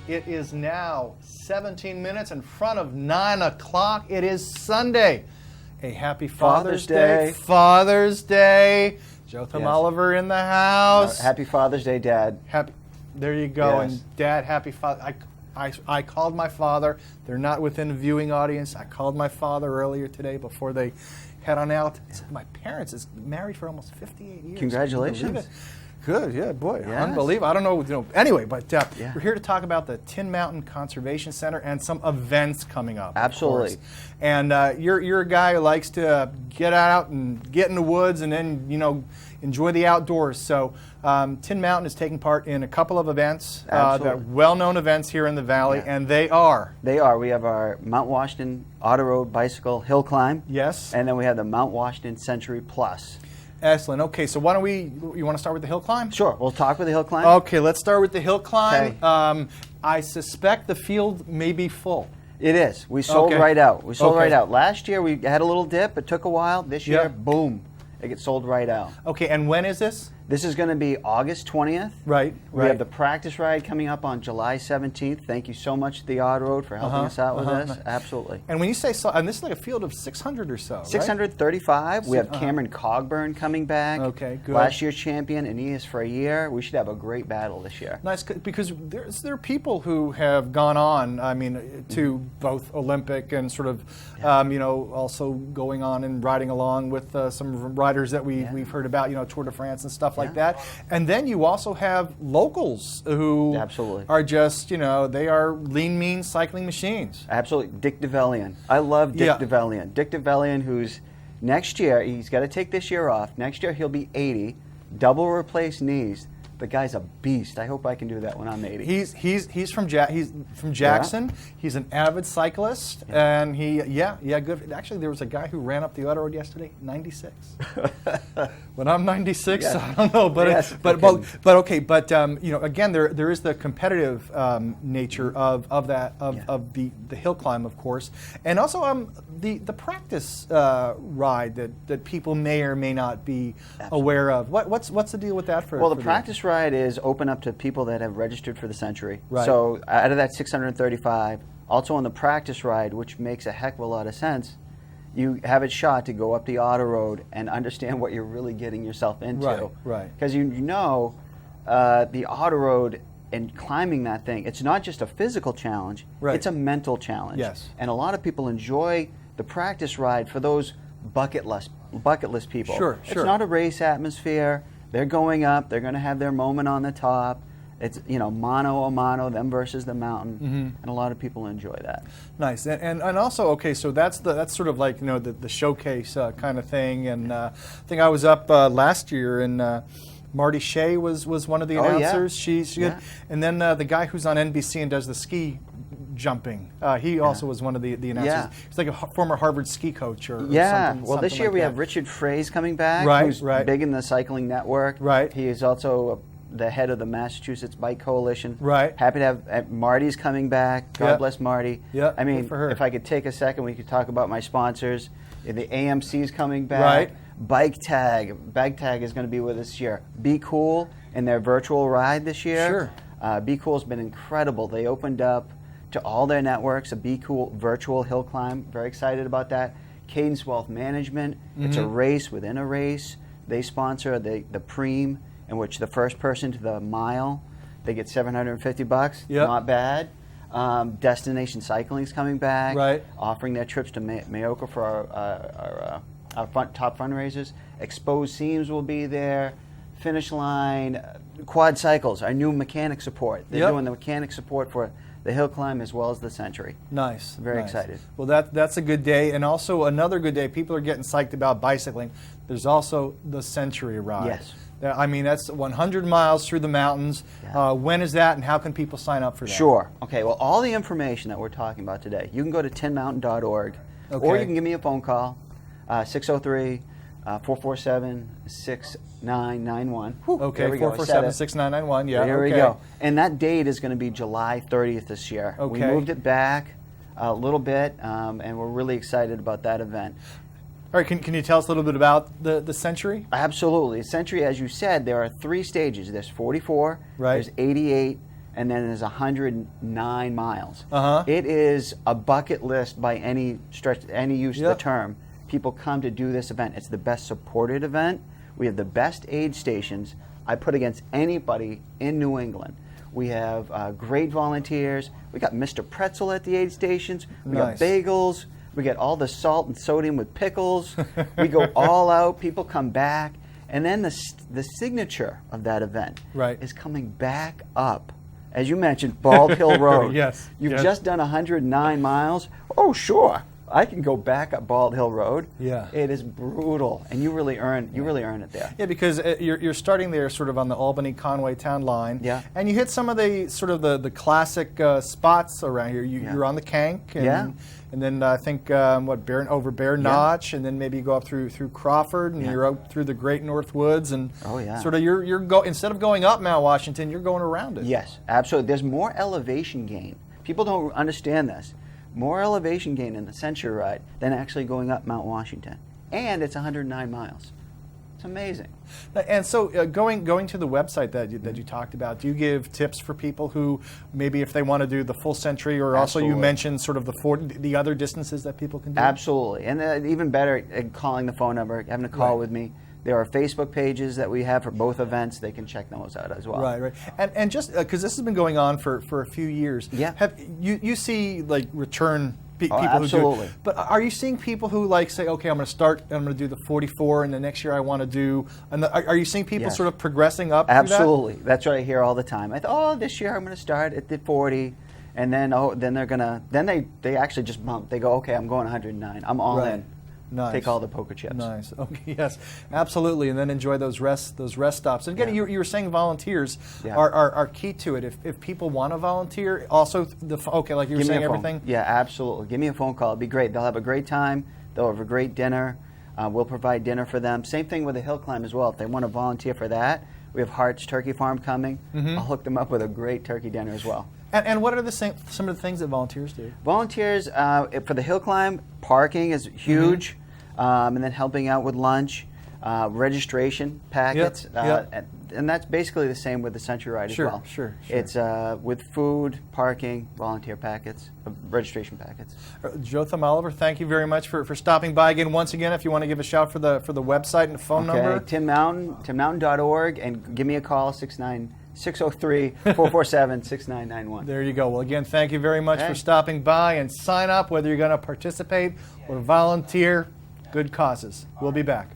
It is now 17 minutes in front of 9 o'clock. It is Sunday. A happy Father's Day. Father's Day. Jotham Oliver in the house. Happy Father's Day, Dad. There you go. Yes. And Dad, happy Father. I called my father. They're not within the viewing audience. I called my father earlier today before they head on out. My parents is married for almost 58 years. Congratulations. Good, yeah, boy, Yes. unbelievable. I don't know, anyway, but we're here to talk about the Tin Mountain Conservation Center and some events coming up. Absolutely. And you're a guy who likes to get out and get in the woods and then, enjoy the outdoors. So Tin Mountain is taking part in a couple of events, that are well-known events here in the valley, and they are? They are. We have our Mount Washington Auto Road Bicycle Hill Climb. Yes. And then we have the Mount Washington Century Plus. Excellent. Okay, so why don't you want to start with the hill climb? Sure, we'll talk with the hill climb. Okay, let's start with the hill climb. Okay. I suspect the field may be full. It is. We sold right out. We sold right out. Last year we had a little dip. It took a while. This year, boom, it gets sold right out. Okay, and when is this? This is going to be August 20th. Right. We have the practice ride coming up on July 17th. Thank you so much to the Auto Road for helping us out with this. Absolutely. And when you say so, and this is like a field of 600 or so, 635. Right? We have Cameron Cogburn coming back. Okay, good. Last year's champion, Aeneas for a year. We should have a great battle this year. Nice, because there are people who have gone on, to both Olympic and sort of, also going on and riding along with some riders that we've heard about, Tour de France and stuff like that. And then you also have locals who are just, they are lean, mean cycling machines. Absolutely. Dick DeVellian. I love Dick DeVellian. Dick DeVellian, who's next year, he's got to take this year off. Next year, he'll be 80, double replaced knees. The guy's a beast. I hope I can do that when I'm 80. He's from Jackson. Yeah. He's an avid cyclist, and good. Actually, there was a guy who ran up the auto road yesterday, 96. When I'm 96, I don't know, but again, there is the competitive nature of the hill climb, of course, and also the practice ride that people may or may not be aware of. What's the deal with that for? Well, the practice ride is open up to people that have registered for the Century. Right. So out of that 635, also on the practice ride, which makes a heck of a lot of sense, you have it shot to go up the auto road and understand what you're really getting yourself into. Right. Because the auto road and climbing that thing, it's not just a physical challenge, it's a mental challenge. Yes. And a lot of people enjoy the practice ride for those bucket list people. Sure. It's not a race atmosphere. They're going up. They're going to have their moment on the top. It's mano a mano, them versus the mountain, and a lot of people enjoy that. Nice, and also so that's sort of like the showcase kind of thing. And I think I was up last year, and Marty Shea was one of the announcers. She's good. And then the guy who's on NBC and does the ski jumping, he also was one of the announcers. Yeah. He's like a former Harvard ski coach or something. Well, this year we have Richard Fraze coming back, who's big in the cycling network. Right. He is also the head of the Massachusetts Bike Coalition. Right. Happy to have Marty's coming back. God bless Marty. Yeah. I mean, for her. if I could take a second, we could talk about my sponsors. The AMC's coming back. Right. Bike Tag is going to be with us this year. Be Cool in their virtual ride this year. Sure. Be Cool's been incredible. They opened up to all their networks a Be Cool virtual hill climb. Very excited about that. Cadence Wealth Management. It's a race within a race. They sponsor the Preem, in which the first person to the mile, they get $750. Yep. Not bad. Destination Cycling's coming back, offering their trips to Mayoka for our top fundraisers. Exposed Seams will be there. Finish Line, Quad Cycles, our new mechanic support. They're doing the mechanic support for the hill climb as well as the Century. Nice. Very excited. Well, that's a good day. And also another good day, people are getting psyched about bicycling. There's also the Century ride. Yes. That's 100 miles through the mountains. Yeah. When is that, and how can people sign up for that? Sure. Okay, well, all the information that we're talking about today, you can go to tinmountain.org, or you can give me a phone call, 603-447-6991. Okay, 447-6991, yeah. There we go. And that date is going to be July 30th this year. Okay. We moved it back a little bit, and we're really excited about that event. All right, can you tell us a little bit about the Century? Absolutely. Century, as you said, there are 3 stages. There's 44, there's 88, and then there's 109 miles. Uh-huh. It is a bucket list by any stretch, any use of the term. People come to do this event. It's the best supported event. We have the best aid stations I put against anybody in New England. We have great volunteers. We got Mr. Pretzel at the aid stations. We got bagels. We get all the salt and sodium with pickles. We go all out. People come back. And then the signature of that event is coming back up. As you mentioned, Bald Hill Road. Yes. You've just done 109 miles. Oh, sure. I can go back up Bald Hill Road. Yeah. It is brutal, and you really earn it there. Yeah, because you're starting there sort of on the Albany-Conway town line. Yeah. And you hit some of the sort of the classic spots around here. You're on the Kank. And then I think over Bear Notch, and then maybe you go up through Crawford, and you're out through the Great North Woods, and sort of instead of going up Mount Washington, you're going around it. Yes, absolutely. There's more elevation gain. People don't understand this. More elevation gain in the Century Ride than actually going up Mount Washington, and it's 109 miles. It's amazing. And so, going to the website that you talked about, do you give tips for people who maybe if they want to do the full century, or also you mentioned sort of the other distances that people can do? Absolutely, and even better, calling the phone number, having a call with me. There are Facebook pages that we have for both events. They can check those out as well. Right. And just because this has been going on for a few years, have you see like return people absolutely. who do it. But are you seeing people who like say, okay, I'm going to start, I'm going to do the 44, and the next year I want to do, and are you seeing people sort of progressing up? Absolutely. That's what I hear all the time. I thought, this year I'm going to start at the 40. And then they're gonna they actually just bump. They go, okay, I'm going 109. I'm all in. Nice. Take all the poker chips. Nice. Okay. Yes. Absolutely. And then enjoy those rest stops. And again, you were saying volunteers are key to it. If people want to volunteer, also like you were saying, everything. Yeah, absolutely. Give me a phone call. It'd be great. They'll have a great time. They'll have a great dinner. We'll provide dinner for them. Same thing with the hill climb as well. If they want to volunteer for that, we have Hart's Turkey Farm coming. I'll hook them up with a great turkey dinner as well. And what are some of the things that volunteers do? Volunteers, for the hill climb, parking is huge, and then helping out with lunch, registration packets, and that's basically the same with the Century Ride as well. Sure. It's with food, parking, volunteer packets, registration packets. Joe Thumoliver, thank you very much for stopping by again. Once again, if you want to give a shout for the website and the phone number. timmountain.org, and give me a call, 603-447-6991. There you go. Well, again, thank you very much for stopping by, and sign up whether you're going to participate or volunteer. Good causes. We'll be back.